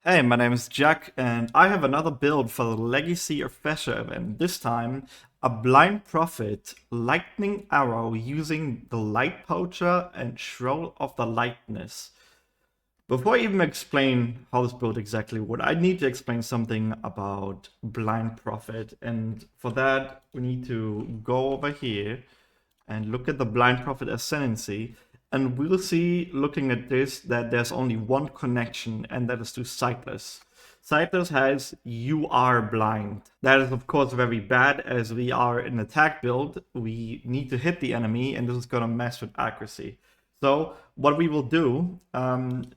Hey, my name is Jack, and I have another build for the Legacy of Phrecia event. This time, a Blind Prophet Lightning Arrow using the Lightpoacher and Shroud of the Lightness. Before I even explain how this build exactly would, I need to explain something about Blind Prophet, and for that, we need to go over here and look at the Blind Prophet Ascendancy. And we'll see, looking at this, that there's only one connection, and that is to Sightless. Sightless has "You are blind." That is, of course, very bad, as we are in attack build. We need to hit the enemy, and this is gonna mess with accuracy. So what we will do,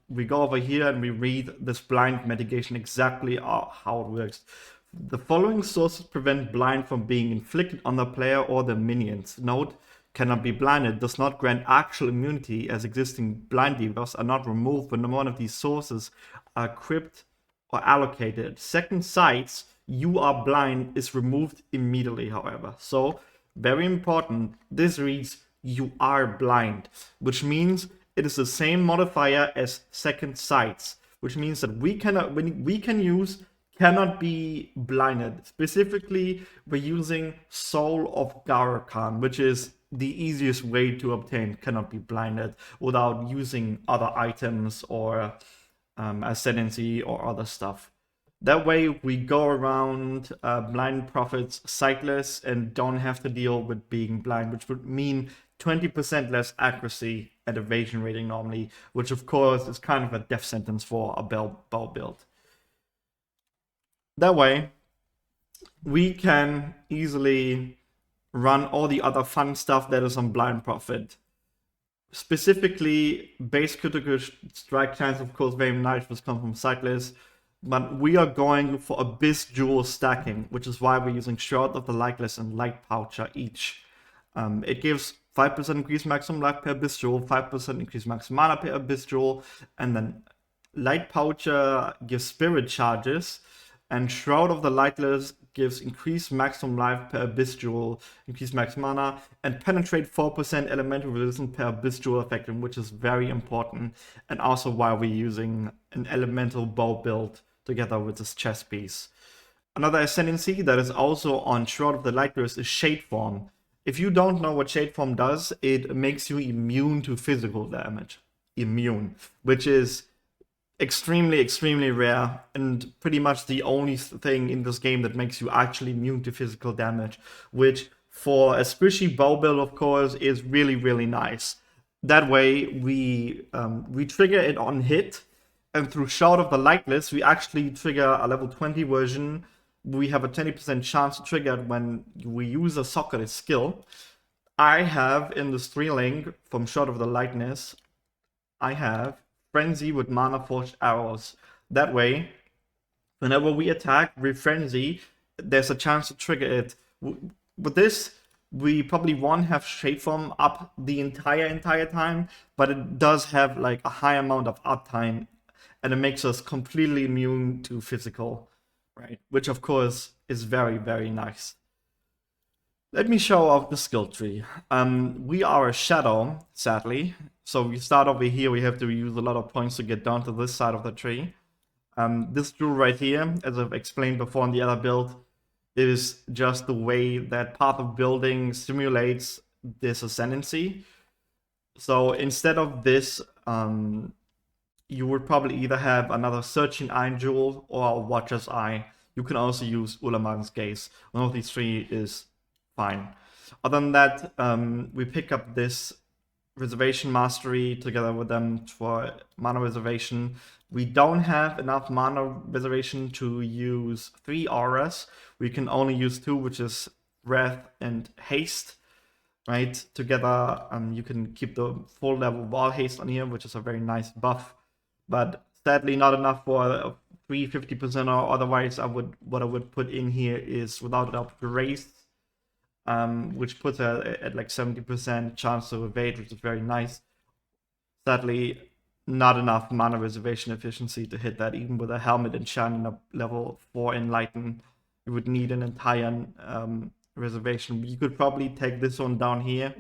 we go over here and we read this blind mitigation exactly how it works. The following sources prevent blind from being inflicted on the player or the minions. Note, cannot be blinded, does not grant actual immunity, as existing blind debuffs are not removed when one of these sources are equipped or allocated. Second sights, "You are blind" is removed immediately, however. So, very important, this reads "You are blind," which means it is the same modifier as second sights, which means that we can use "cannot be blinded." Specifically, we're using Soul of Garakan, which is the easiest way to obtain "cannot be blinded" without using other items or ascendancy or other stuff. That way we go around Blind Prophet's Sightless and don't have to deal with being blind, which would mean 20% less accuracy and evasion rating normally, which of course is kind of a death sentence for a bow build. That way, we can easily run all the other fun stuff that is on Blind Prophet. Specifically, base critical strike chance, of course, very nice, which comes from Sightless. But we are going for Abyss Jewel stacking, which is why we're using Shroud of the Lightless and Lightpoacher each. It gives 5% increased maximum life per Abyss Jewel, 5% increased maximum mana per Abyss Jewel, and then Lightpoacher gives Spirit Charges, and Shroud of the Lightless gives increased maximum life per Abyss Jewel, increased max mana, and Penetrate 4% elemental resistance per Abyss Jewel effect, which is very important, and also why we're using an elemental bow build together with this chest piece. Another ascendancy that is also on Shroud of the Lightless is Shade Form. If you don't know what Shade Form does, it makes you immune to physical damage. Immune, which is extremely rare and pretty much the only thing in this game that makes you actually immune to physical damage, which for a squishy bow build, of course, is really nice. That way we trigger it on hit, and through Shroud of the Lightless we actually trigger a level 20 version. We have a 20% chance to trigger it when we use a socketed skill. I have in the 3 link from Shroud of the Lightness, I have Frenzy with Mana Forged Arrows. That way, whenever we attack with Frenzy, there's a chance to trigger it. With this, we probably won't have Shade Form up the entire time, but it does have like a high amount of uptime, and it makes us completely immune to physical, right? Which of course is very nice. Let me show off the skill tree. We are a shadow, sadly. So we start over here, we have to use a lot of points to get down to this side of the tree. This jewel right here, as I've explained before in the other build, is just the way that Path of Building simulates this ascendancy. So instead of this, you would probably either have another Searching Eye jewel or a Watcher's Eye. You can also use Ulaman's Gaze. One of these 3 is fine. Other than that, we pick up this Reservation Mastery together with them for Mana Reservation. We don't have enough Mana Reservation to use 3 auras. We can only use 2, which is Wrath and Haste. Right? Together, you can keep the full level Wall Haste on here, which is a very nice buff. But sadly not enough for 350%, or otherwise what I would put in here is without a doubt Grace, which puts her at like 70% chance to evade, which is very nice. Sadly, not enough mana reservation efficiency to hit that. Even with a helmet and shine a level 4 enlighten, you would need an entire reservation. You could probably take this one down here,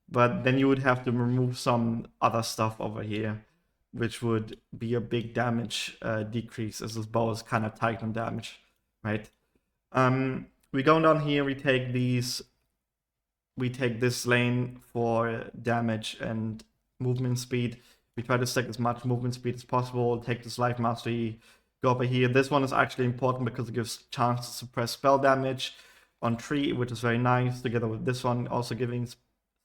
but then you would have to remove some other stuff over here. which would be a big damage decrease, as this bow is kind of tight on damage, right? We go down here, we take this lane for damage and movement speed. We try to stack as much movement speed as possible, take this life mastery, go over here. This one is actually important because it gives chance to suppress spell damage on 3, which is very nice, together with this one also giving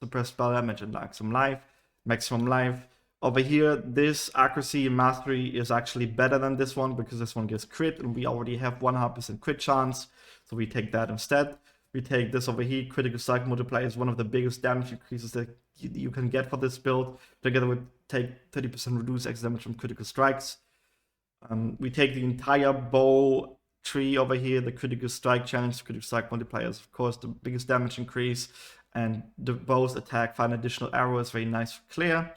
suppress spell damage and maximum life. Over here, this accuracy and mastery is actually better than this one because this one gives crit and we already have 100% crit chance, so we take that instead. We take this over here, critical strike multiplier is one of the biggest damage increases that you can get for this build, together with take 30% reduced X damage from critical strikes. We take the entire bow tree over here, the critical strike challenge, critical strike multiplier is of course the biggest damage increase, and the bow's attack, find additional arrows, very nice for clear.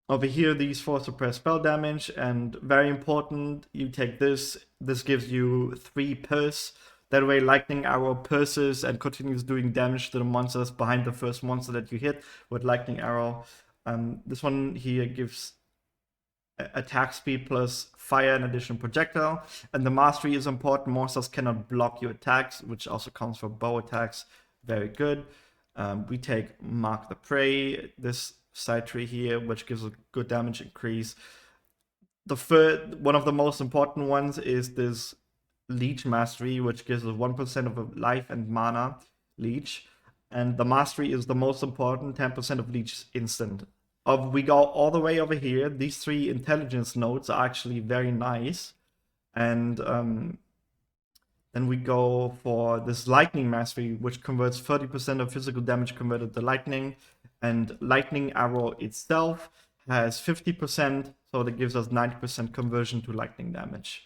Over here, these 4 suppress spell damage, and very important, you take this gives you 3 pulse. That way, lightning arrow pulses and continues doing damage to the monsters behind the first monster that you hit with lightning arrow. This one here gives attack speed plus fire and additional projectile, and the mastery is important. Monsters cannot block your attacks, which also counts for bow attacks. Very good. We take Mark the Prey, this side tree here, which gives a good damage increase. The third, one of the most important ones, is this Leech Mastery, which gives us 1% of a life and mana leech. And the mastery is the most important, 10% of leech instant. We go all the way over here. These 3 intelligence nodes are actually very nice. And then we go for this lightning mastery, which converts 30% of physical damage converted to lightning. And lightning arrow itself has 50%, so that gives us 90% conversion to lightning damage.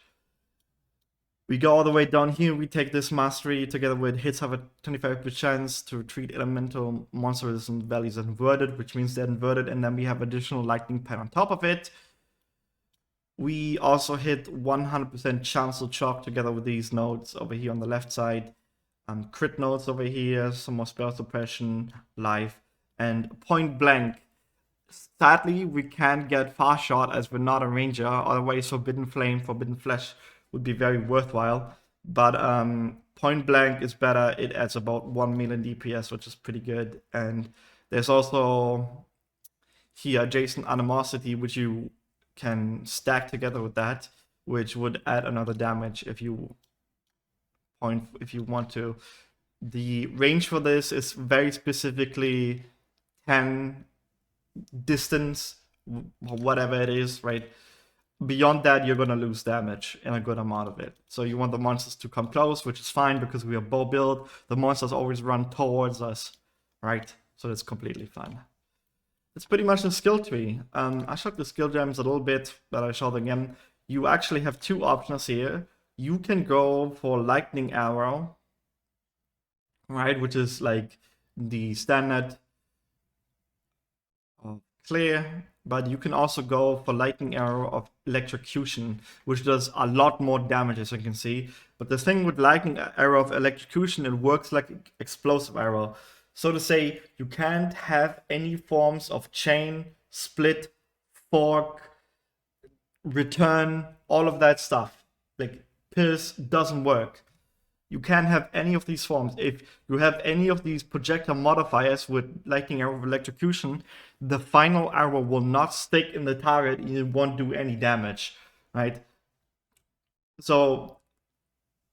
We go all the way down here, we take this mastery together with hits have a 25% chance to treat elemental monsters and values as inverted, which means they're inverted, and then we have additional lightning pen on top of it. We also hit 100% chance to chalk together with these nodes over here on the left side. Crit nodes over here, some more spell suppression, life, and point blank. Sadly, we can't get fast shot as we're not a ranger, otherwise Forbidden Flame, Forbidden Flesh would be very worthwhile, but point blank is better. It adds about 1 million DPS, which is pretty good. And there's also here adjacent animosity, which you can stack together with that, which would add another damage if you want to. The range for this is very specifically 10 distance, whatever it is, right? Beyond that, you're going to lose damage in a good amount of it. So you want the monsters to come close, which is fine because we are bow build. The monsters always run towards us, right? So that's completely fine. That's pretty much the skill tree. I showed the skill gems a little bit, but I showed again. You actually have 2 options here. You can go for lightning arrow, right? Which is like the standard clear. But you can also go for lightning arrow of electrocution, which does a lot more damage, as you can see. But the thing with lightning arrow of electrocution, it works like explosive arrow. So to say, you can't have any forms of chain, split, fork, return, all of that stuff. Like Pierce doesn't work. You can't have any of these forms. If you have any of these projectile modifiers with lightning arrow of electrocution, the final arrow will not stick in the target and it won't do any damage, right? So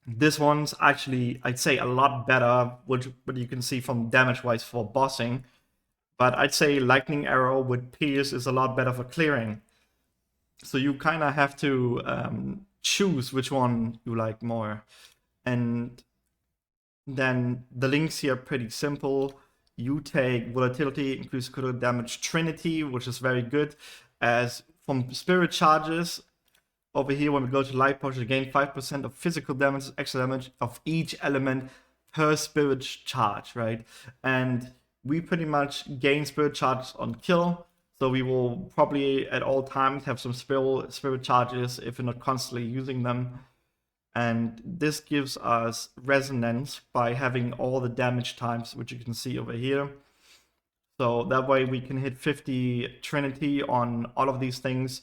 this one's actually, I'd say, a lot better, which you can see from damage-wise for bossing. But I'd say lightning arrow with pierce is a lot better for clearing. So you kind of have to choose which one you like more. And then the links here are pretty simple. You take volatility, increase critical damage trinity, which is very good. As from spirit charges, over here when we go to Lightpoacher, gain 5% of physical damage, extra damage of each element per spirit charge, right? And we pretty much gain spirit charges on kill. So we will probably at all times have some spirit charges if we're not constantly using them. And this gives us resonance by having all the damage times, which you can see over here. So that way we can hit 50 Trinity on all of these things,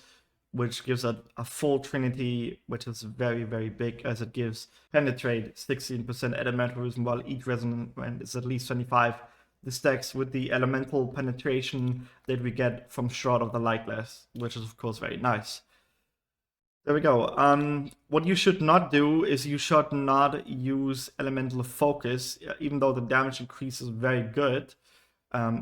which gives a full Trinity, which is very, very big, as it gives Penetrate 16% elemental reason, while each resonant is at least 25. This stacks with the elemental penetration that we get from Shroud of the Lightless, which is of course very nice. There we go. What you should not do is you should not use elemental focus, even though the damage increase is very good.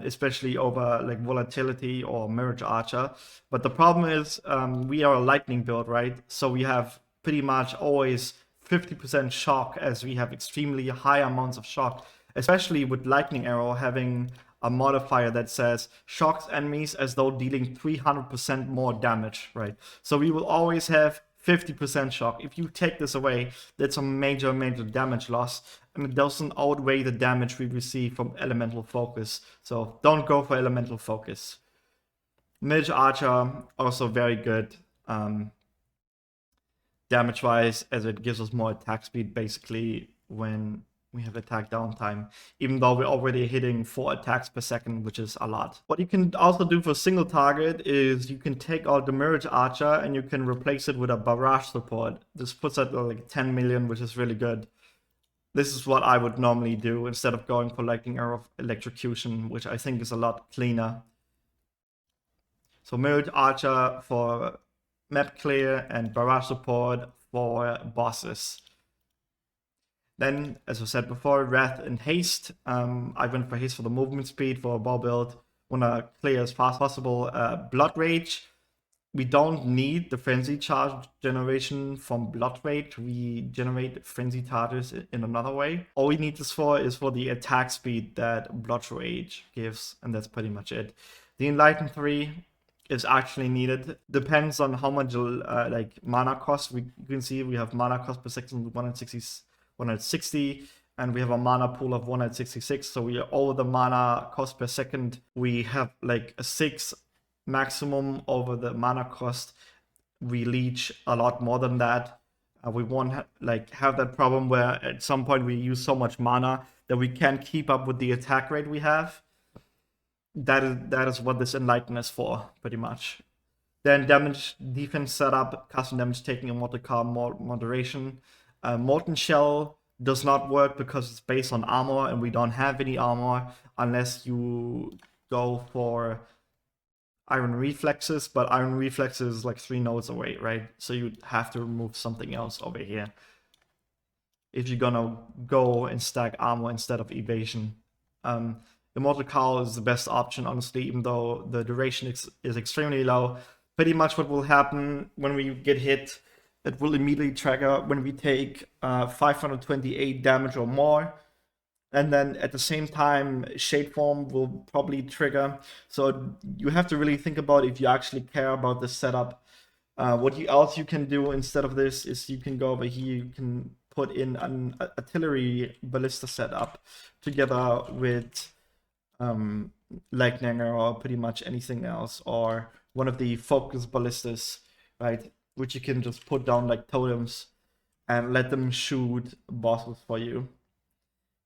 Especially over like volatility or Mirage Archer. But the problem is we are a lightning build, right? So we have pretty much always 50% shock, as we have extremely high amounts of shock, especially with Lightning Arrow having a modifier that says shocks enemies as though dealing 300% more damage, right? So we will always have 50% shock. If you take this away, that's a major, major damage loss, and it doesn't outweigh the damage we receive from elemental focus. So don't go for elemental focus. Mirage Archer, also very good damage-wise, as it gives us more attack speed basically when we have attack downtime, even though we're already hitting 4 attacks per second, which is a lot. What you can also do for single target is you can take out the Mirage Archer and you can replace it with a barrage support. This puts at like 10 million, which is really good. This is what I would normally do instead of going for Lightning Arrow Electrocution, which I think is a lot cleaner. So Mirage Archer for map clear and barrage support for bosses. Then, as I said before, Wrath and Haste. I went for Haste for the movement speed for a bow build. Wanna clear as fast as possible. Blood Rage. We don't need the Frenzy Charge generation from Blood Rage. We generate Frenzy Charges in another way. All we need this for is for the attack speed that Blood Rage gives, and that's pretty much it. The Enlighten 3 is actually needed. Depends on how much like mana cost. You can see we have mana cost per second 160, and we have a mana pool of 166, so we are over the mana cost per second. We have like a 6 maximum over the mana cost. We leech a lot more than that. We won't have that problem where at some point we use so much mana that we can't keep up with the attack rate we have. That is what this Enlighten is for, pretty much. Then damage defense setup, custom damage taking a multi-car moderation. Molten Shell does not work because it's based on armor, and we don't have any armor unless you go for Iron Reflexes, but Iron Reflexes is like 3 nodes away, right? So you'd have to remove something else over here if you're gonna go and stack armor instead of evasion. Immortal Cowl is the best option, honestly, even though the duration is extremely low. Pretty much what will happen when we get hit, it will immediately trigger when we take 528 damage or more. And then at the same time, Shade Form will probably trigger. So you have to really think about if you actually care about this setup. What else you can do instead of this is you can go over here, you can put in an artillery ballista setup together with Lightning or pretty much anything else, or one of the focus ballistas, right? Which you can just put down like totems and let them shoot bosses for you.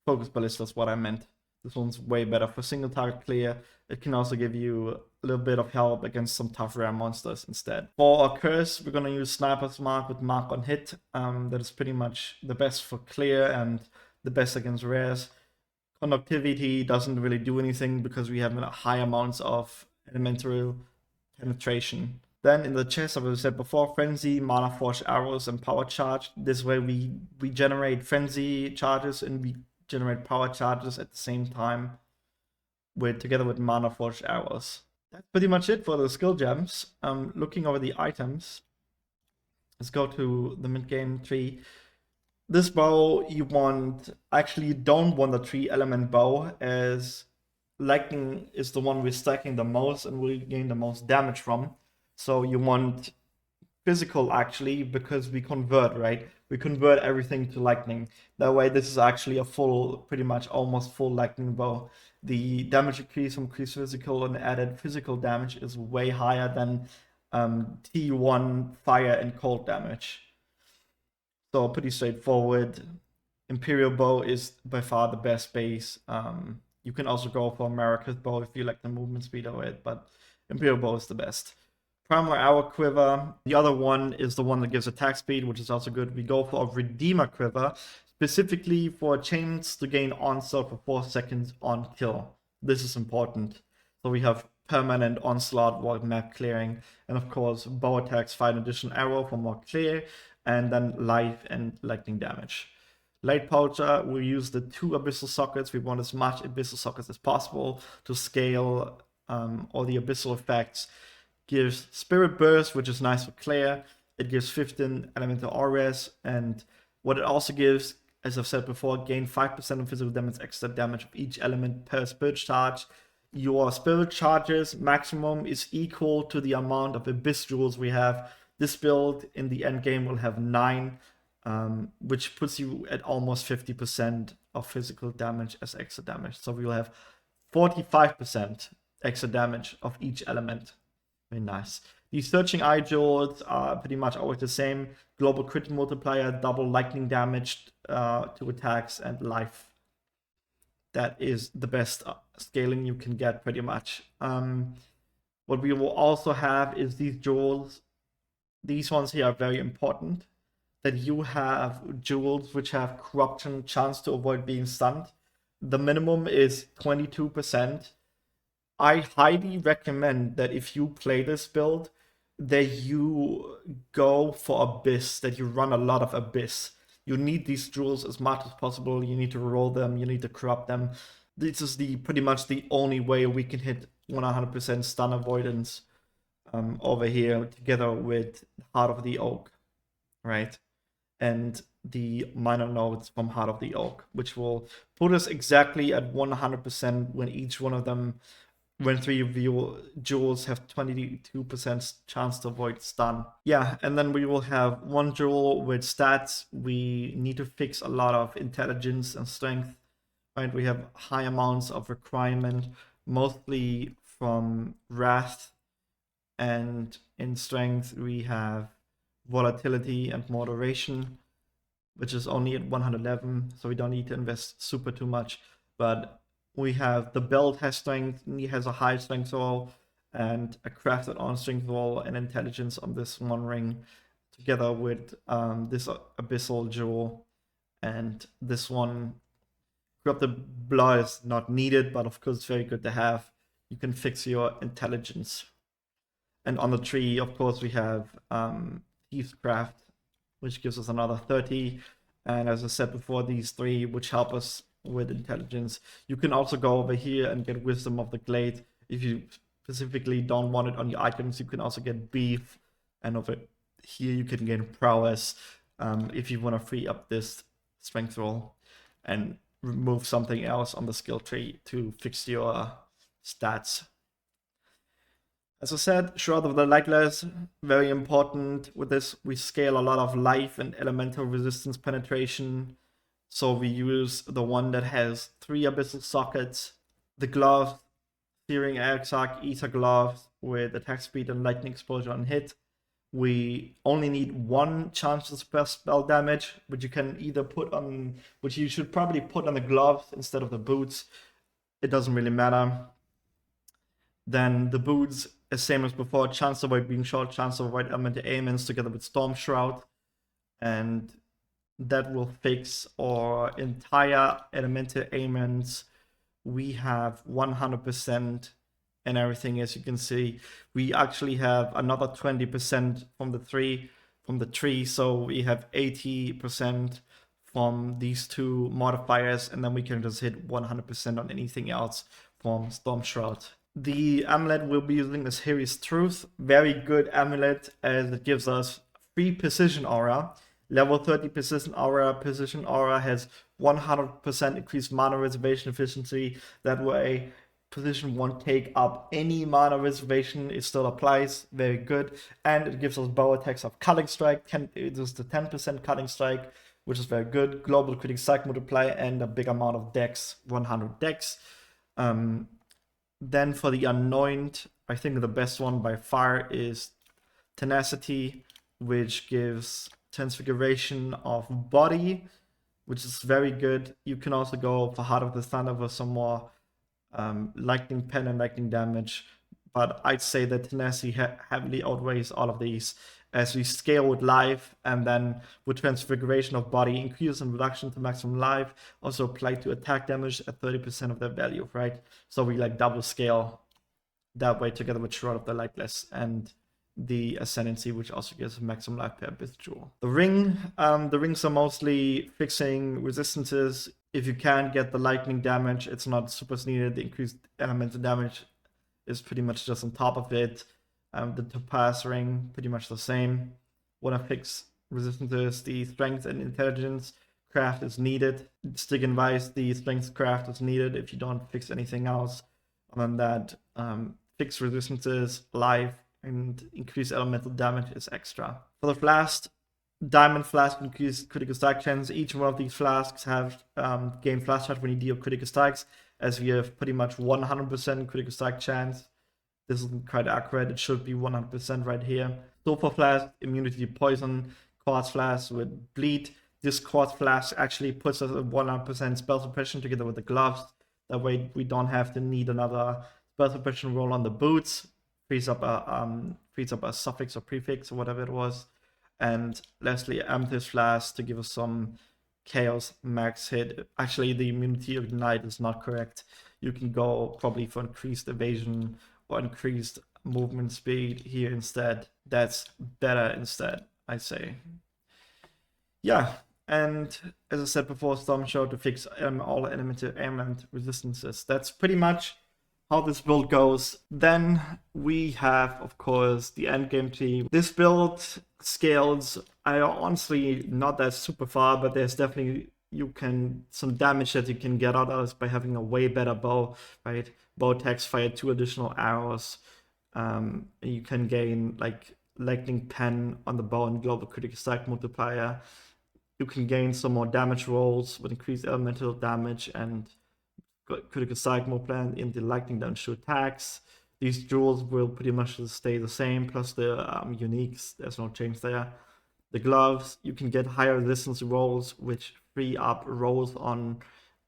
Focus ballista is what I meant. This one's way better for single target clear. It can also give you a little bit of help against some tough rare monsters instead. For our curse, we're gonna use Sniper's Mark with Mark on Hit. That is pretty much the best for clear and the best against rares. Conductivity doesn't really do anything because we have high amounts of elemental penetration. Then in the chest, as I said before, Frenzy, Mana Forge Arrows, and Power Charge. This way we generate Frenzy charges and we generate Power Charges at the same time together with Mana Forge Arrows. That's pretty much it for the skill gems. Looking over the items, let's go to the mid-game tree. This bow you don't want the 3-element bow, as Lightning is the one we're stacking the most and we gain the most damage from. So you want physical actually, because we convert, right? We convert everything to Lightning. That way this is actually a pretty much almost full Lightning bow. The damage increase from increased physical and added physical damage is way higher than T1 fire and cold damage. So pretty straightforward. Imperial Bow is by far the best base. You can also go for America's bow if you like the movement speed of it, but Imperial bow is the best. Primal Arrow Quiver. The other one is the one that gives attack speed, which is also good. We go for a Redeemer Quiver, specifically for a chance to gain onslaught for 4 seconds on kill. This is important. So we have permanent onslaught while map clearing, and of course bow attacks fire an additional arrow for more clear, and then life and lightning damage. Lightpoacher, we use the 2 abyssal sockets. We want as much abyssal sockets as possible to scale all the abyssal effects. Gives Spirit Burst, which is nice for Claire. It gives 15 elemental auras, and what it also gives, as I've said before, gain 5% of physical damage, extra damage of each element per spirit charge. Your spirit charges maximum is equal to the amount of abyss jewels we have. This build in the end game will have 9, which puts you at almost 50% of physical damage as extra damage. So we will have 45% extra damage of each element. Very nice. These Searching Eye jewels are pretty much always the same. Global crit multiplier, double lightning damage to attacks, and life. That is the best scaling you can get pretty much. What we will also have is these jewels. These ones here are very important. That you have jewels which have corruption, chance to avoid being stunned. The minimum is 22%. I highly recommend that if you play this build, that you go for Abyss, that you run a lot of Abyss. You need these jewels as much as possible. You need to roll them, you need to corrupt them. This is pretty much the only way we can hit 100% stun avoidance over here, together with Heart of the Oak, right? And the minor nodes from Heart of the Oak, which will put us exactly at 100% when each one of them, when 3 of your jewels have 22% chance to avoid stun. Yeah, and then we will have 1 jewel with stats. We need to fix a lot of intelligence and strength, right? We have high amounts of requirement, mostly from Wrath, and in strength we have volatility and moderation, which is only at 111, so we don't need to invest super too much. But we have the belt has strength, he has a high strength roll, and a crafted on strength roll and intelligence on this 1 ring, together with this abyssal jewel. And this one, corrupted blood is not needed, but of course it's very good to have. You can fix your intelligence. And on the tree, of course, we have Thiefcraft, which gives us another 30. And as I said before, these 3 which help us with intelligence. You can also go over here and get Wisdom of the Glade. If you specifically don't want it on your items, you can also get Beef. And over here you can get Prowess if you want to free up this strength roll and remove something else on the skill tree to fix your stats. As I said, Shroud of the Lightless, very important. With this, we scale a lot of life and elemental resistance penetration. So we use the one that has 3 abyssal sockets. The gloves, Searing Exarch, Ether gloves with attack speed and lightning exposure on hit. We only need 1 chance to spell damage, which you can either put on, which you should probably put on the gloves instead of the boots. It doesn't really matter. Then the boots, as same as before, chance to avoid being shot, chance to avoid elemental ailments together with Storm Shroud. And that will fix our entire elemental ailments. We have 100% and everything, as you can see. We actually have another 20% from the tree, so we have 80% from these 2 modifiers, and then we can just hit 100% on anything else from Storm Shroud. The amulet we'll be using is Here's Truth. Very good amulet, as it gives us free Precision Aura. Level 30 Precision Aura. Precision Aura has 100% increased mana reservation efficiency. That way, Precision won't take up any mana reservation. It still applies. Very good. And it gives us bow attacks of Cutting Strike. It is the 10% Cutting Strike, which is very good. Global Critic Strike multiplier and a big amount of dex, 100 dex. Then for the Anoint, I think the best one by far is Tenacity, which gives Transfiguration of Body, which is very good. You can also go for Heart of the Thunder for some more lightning pen and lightning damage. But I'd say that tenacity heavily outweighs all of these as we scale with life, and then with transfiguration of body, increase and reduction to maximum life, also apply to attack damage at 30% of their value, right? So we like double scale that way together with Shroud of the Lightless and the Ascendancy, which also gives maximum life per Abyss Jewel. The rings are mostly fixing resistances. If you can't get the lightning damage, it's not super needed. The increased elemental damage is pretty much just on top of it. The Topaz ring, pretty much the same. Want to fix resistances, the strength and intelligence craft is needed. Stick and Vice, the strength craft is needed if you don't fix anything else. And then that fix resistances, life, and increase elemental damage is extra. For the flask, Diamond Flask increased critical strike chance. Each one of these flasks have gain flash shot when you deal critical strikes, as we have pretty much 100% critical strike chance. This isn't quite accurate. It should be 100% right here. Sulfur Flask, immunity to poison. Quartz Flask with bleed. This Quartz Flask actually puts us at 100% spell suppression together with the gloves. That way we don't have to need another spell suppression roll on the boots. Frees up a suffix or prefix or whatever it was. And lastly, Amethyst Flask to give us some chaos max hit. Actually, the immunity of Ignite is not correct. You can go probably for increased evasion or increased movement speed here instead. That's better instead, I say. Yeah, and as I said before, Storm Show to fix all element resistances. That's pretty much how this build goes. Then we have, of course, the endgame team. This build scales, I honestly not that super far, but there's definitely some damage that you can get out of this by having a way better bow, right? Bow attacks fire 2 additional arrows. You can gain like lightning pen on the bow and global critical strike multiplier. You can gain some more damage rolls with increased elemental damage and critical strike multiplier in the lightning damage to attacks. These jewels will pretty much stay the same, plus the uniques. There's no change there. The gloves, you can get higher resistance rolls, which free up rolls on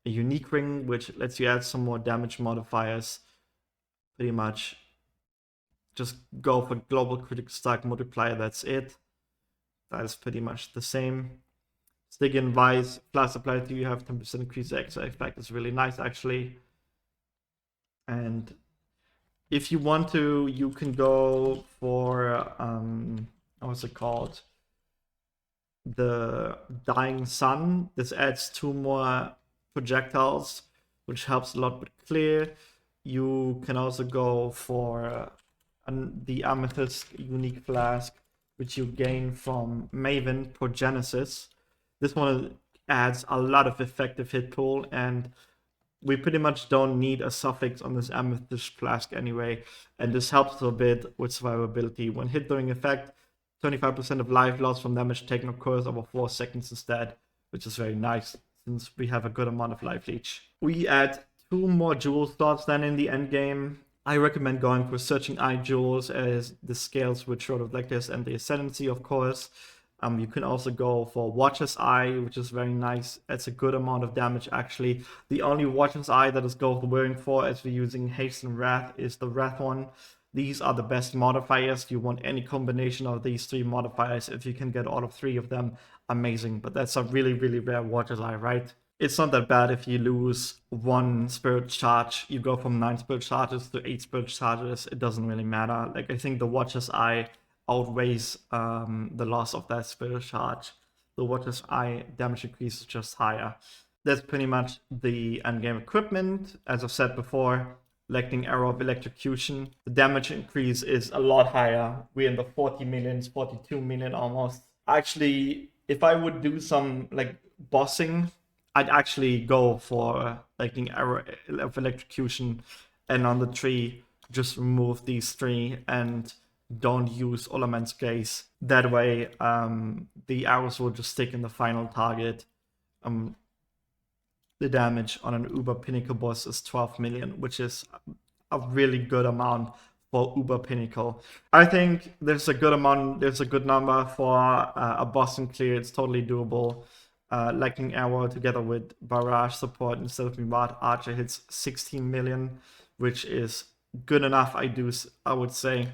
a unique ring, which lets you add some more damage modifiers. Pretty much just go for global critical strike multiplier, that's it. That is pretty much the same. Stick and Vice, plus apply to you have 10% increase extra effect is really nice actually. And if you want to, you can go for what's it called? The Dying Sun. This adds 2 more projectiles, which helps a lot with clear. You can also go for the Amethyst unique flask, which you gain from Maven Progenesis. This one adds a lot of effective hit pool, and we pretty much don't need a suffix on this Amethyst Flask anyway, and this helps a bit with survivability. When hit during effect, 25% of life loss from damage taken occurs over 4 seconds instead, which is very nice since we have a good amount of life leech. We add 2 more jewel slots then in the endgame. I recommend going for Searching Eye jewels, as the scales with Shroud of Lightless and the Ascendancy, of course. You can also go for Watcher's Eye, which is very nice. It's a good amount of damage, actually. The only Watcher's Eye that is worth wearing for, as we're using Haste and Wrath, is the Wrath one. These are the best modifiers. You want any combination of these 3 modifiers. If you can get all of 3 of them, amazing. But that's a really, really rare Watcher's Eye, right? It's not that bad if you lose 1 spirit charge. You go from 9 spirit charges to 8 spirit charges. It doesn't really matter. Like, I think the Watcher's Eye outweighs the loss of that spirit charge. The Watcher's Eye damage increase is just higher. That's pretty much the endgame equipment. As I've said before, Lightning Arrow of Electrocution. The damage increase is a lot higher. We're in the 40 millions, 42 million almost. Actually, if I would do some like bossing, I'd actually go for Lightning Arrow of Electrocution, and on the tree, just remove these 3 and don't use Olaman's Gaze. That way, the arrows will just stick in the final target. The damage on an Uber Pinnacle boss is 12 million, which is a really good amount for Uber Pinnacle. I think there's a good number for a boss and clear. It's totally doable. Lightning Arrow together with Barrage support instead of Mimat Archer hits 16 million, which is good enough, I would say.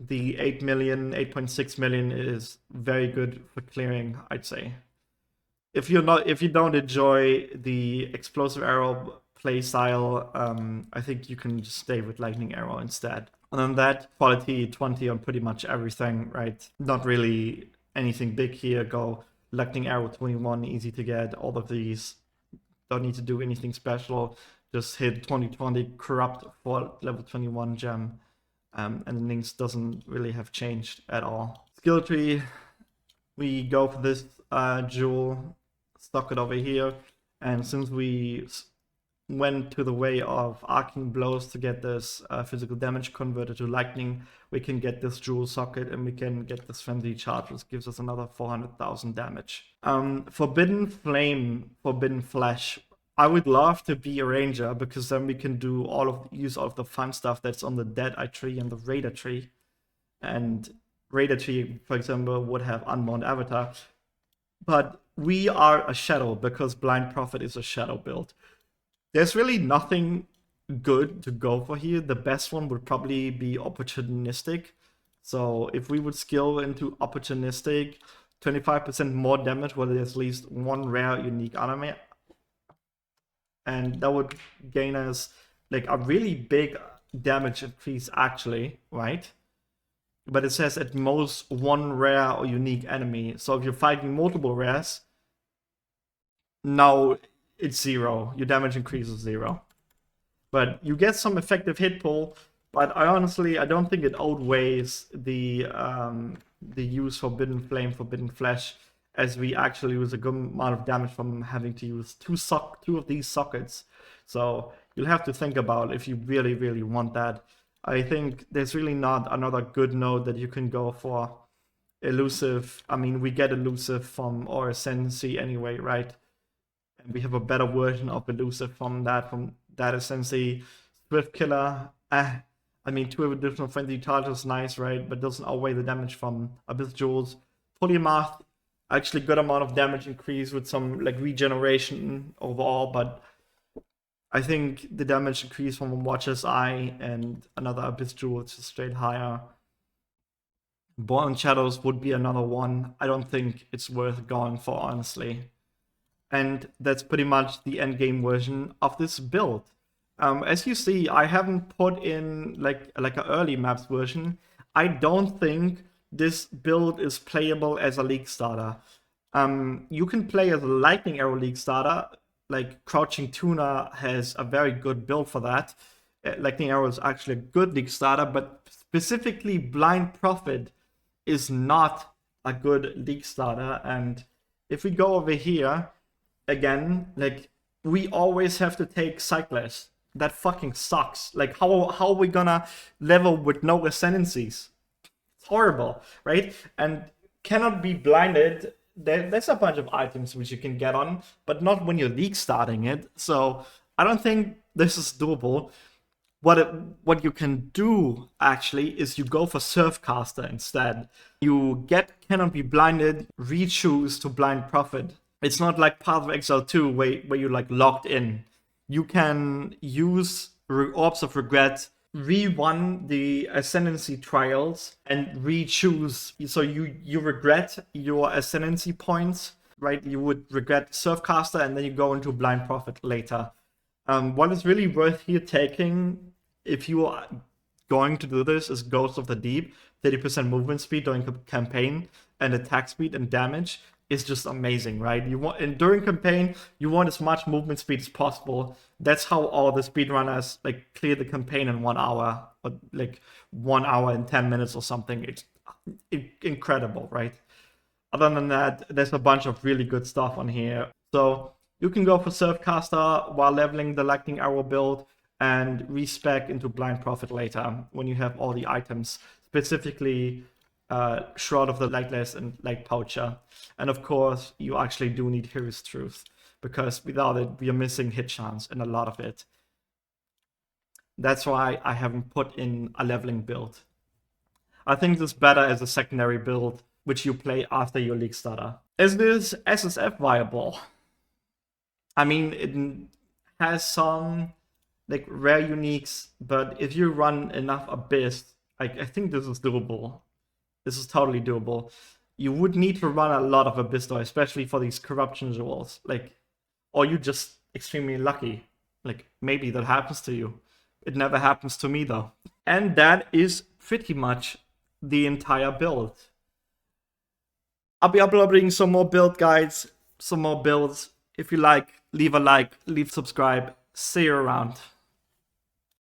The 8 million, 8.6 million is very good for clearing, I'd say. If you don't enjoy the explosive arrow playstyle, I think you can just stay with lightning arrow instead. And then that quality 20 on pretty much everything, right? Not really anything big here. Go lightning arrow 21, easy to get. All of these don't need to do anything special. Just hit 2020 corrupt for level 21 gem. And the links doesn't really have changed at all. Skill tree, we go for this jewel, stock it over here, and since we went to the way of arcing blows to get this physical damage converted to lightning, we can get this jewel socket and we can get this frenzy charge, which gives us another 400,000 damage. Forbidden flame, forbidden flesh. I would love to be a ranger because then we can do use all of the fun stuff that's on the Deadeye tree and the Raider tree. And Raider tree, for example, would have Unbound Avatar. But we are a shadow because Blind Prophet is a shadow build. There's really nothing good to go for here. The best one would probably be opportunistic. So if we would skill into opportunistic, 25% more damage while there's at least one rare unique enemy. And that would gain us like a really big damage increase actually, right? But it says at most one rare or unique enemy. So if you're fighting multiple rares, now it's 0. Your damage increases 0. But you get some effective hit pull, but I don't think it outweighs the use Forbidden Flame, Forbidden Flesh, as we actually use a good amount of damage from having to use two of these sockets. So you'll have to think about if you really, really want that. I think there's really not another good node that you can go for. Elusive, I mean, we get Elusive from our Ascendancy anyway, right? And we have a better version of Elusive from that Ascendancy. Swift Killer, I mean, 2 additional Frenzy Charges is nice, right? But doesn't outweigh the damage from Abyss Jewels. Polymath, actually good amount of damage increase with some like regeneration overall, but I think the damage increase from a Watcher's Eye and another Abyss Jewel is straight higher. Born Shadows would be another one. I don't think it's worth going for, honestly. And that's pretty much the endgame version of this build. As you see, I haven't put in like an early maps version. I don't think this build is playable as a Leaguestarter. You can play as a Lightning Arrow Leaguestarter. Like Crouching Tuna has a very good build for that. Lightning Arrow is actually a good Leaguestarter, but specifically Blind Prophet is not a good Leaguestarter. And if we go over here, again, like we always have to take Cyclist. That fucking sucks. Like how are we gonna level with no ascendancies? Horrible, right? And cannot be blinded. There's a bunch of items which you can get on, but not when you're league starting it. So I don't think this is doable. What you can do actually is you go for Surfcaster instead. You cannot be blinded, re-choose to Blind Prophet. It's not like Path of Exile 2 where you're like locked in. You can use Orbs of Regret, re-run the Ascendancy trials, and re-choose. So you regret your Ascendancy points, right? You would regret Surfcaster, and then you go into Blind Prophet later. What is really worth here taking, if you are going to do this, is Ghost of the Deep. 30% movement speed during campaign, and attack speed and damage is just amazing, right? During campaign, you want as much movement speed as possible. That's how all the speedrunners like clear the campaign in 1 hour, or like 1 hour and 10 minutes or something. It's incredible, right? Other than that, there's a bunch of really good stuff on here. So you can go for Surfcaster while leveling the Lightning Arrow build and respec into Blind Prophet later when you have all the items, specifically Shroud of the Lightless and Lightpoacher. And of course, you actually do need Hero's Truth, because without it, we are missing hit chance and a lot of it. That's why I haven't put in a leveling build. I think this is better as a secondary build which you play after your Leaguestarter. Is this SSF viable? I mean, it has some like rare uniques, but if you run enough Abyss, I think this is doable. This is totally doable. You would need to run a lot of Abyss though, especially for these corruption jewels. Like, or you just extremely lucky. Like, maybe that happens to you. It never happens to me though. And that is pretty much the entire build. I'll be uploading some more build guides, some more builds. If you like, leave a like, leave subscribe. See you around.